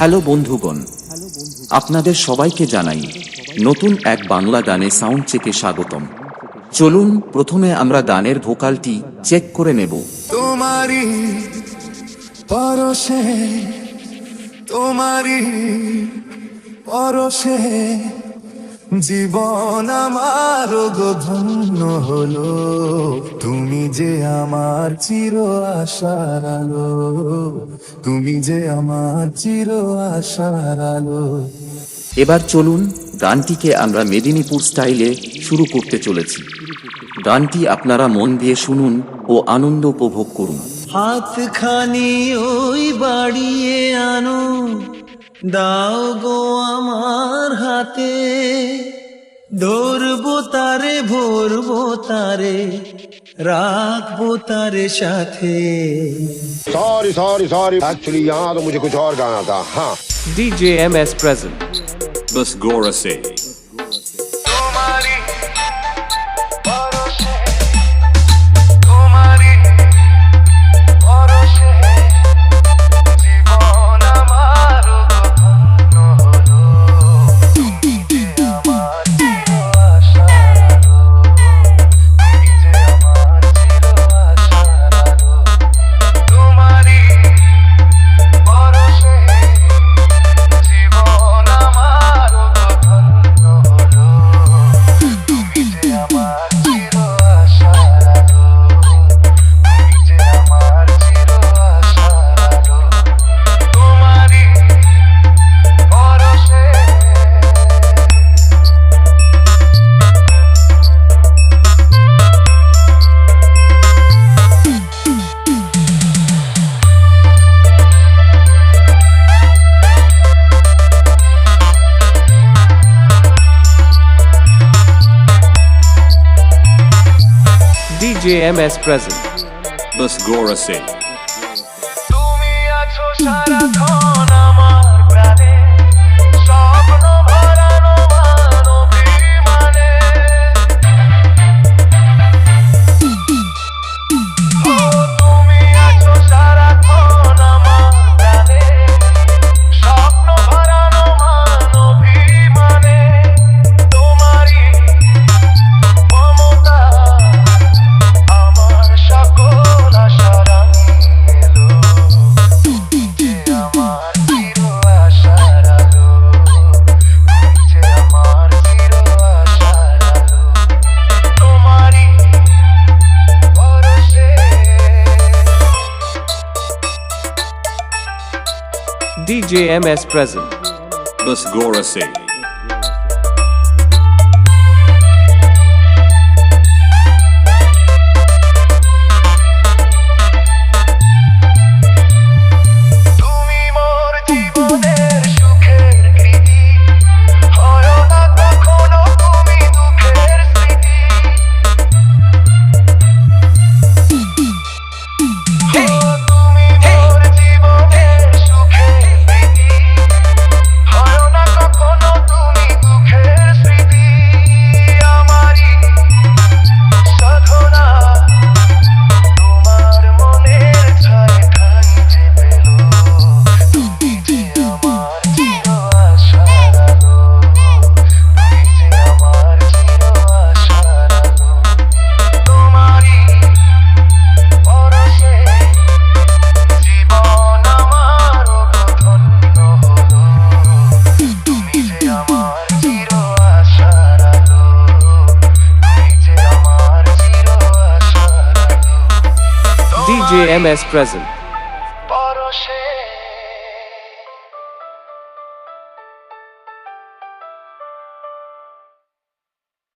Hello বন্ধুগণ, আপনাদের সবাইকে জানাই নতুন এক বাংলা গানে সাউন্ড চেকে স্বাগতম। চলুন প্রথমে আমরা গানের ভোকালটি চেক করে নেব। তোমারি পরশে, তোমারি পরশে জীবন আমার ধন্য হলো। তুমি যে আমার চির আশার আলো, তুমি যে আমার চির আশার আলো। এবার চলুন গানটিকে আমরা মেদিনীপুর স্টাইলে শুরু করতে চলেছি। গানটি আপনারা মন দিয়ে শুনুন ও আনন্দ উপভোগ করুন। হাতখানি ওই বাড়িয়ে আনো, দাও গো আমার হাতে, ধরবো তারে ভরবো তারে, রাখবো তারে সাথে। सॉरी एक्चुअली यहाँ तो मुझे कुछ और गाना था। हाँ, DJ MS present. बस गौर से তোমারি পরশে, তোমারি পরশে জীবন আমার ধন্য হলো। তুমি যে আমার চির আশার আলো, তুমি যে আমার চির আশার আলো। তোমারি পরশে জীবন আমার ধন্য হলো। তুমি যে আমার চির আশার আলো, তুমি যে আমার চির আশার আলো। তোমারি পরশে DJ MS present. बस गौर से তুমি আছো সারাক্ষণ আমার প্রাণে, স্বপ্ন ভরানো মানবিমানে। ও তুমি আছো সারাক্ষণ আমার প্রাণে, স্বপ্ন ভরানো মানবিমানে। তোমারই মমতা আমার সকল আশা রাঙিয়ে এলো। তুমি যে আমার চির আশার আলো, তুমি যে আমার চির আশার আলো। তোমারই পরশে DJ MS present. बस गौर से তুমি মোর জীবনের সুখের কৃতি, হয় না কখনো তুমি দুঃখের স্মৃতি। ও তুমি মোর জীবনের সুখের কৃতি, হয় না কখনো তুমি দুঃখের স্মৃতি। আমারই সাধনা তোমার মনের ছায় ঠাঁই যে পেল। তুমি যে আমার চির আশার আলো, তুমি যে আমার চির আশার আলো। তোমারই পরশে জীবন আমার ধন্য হলো। তুমি যে আমার চির আশার আলো, তুমি যে আমার চির আশার আলো। DJ MS present.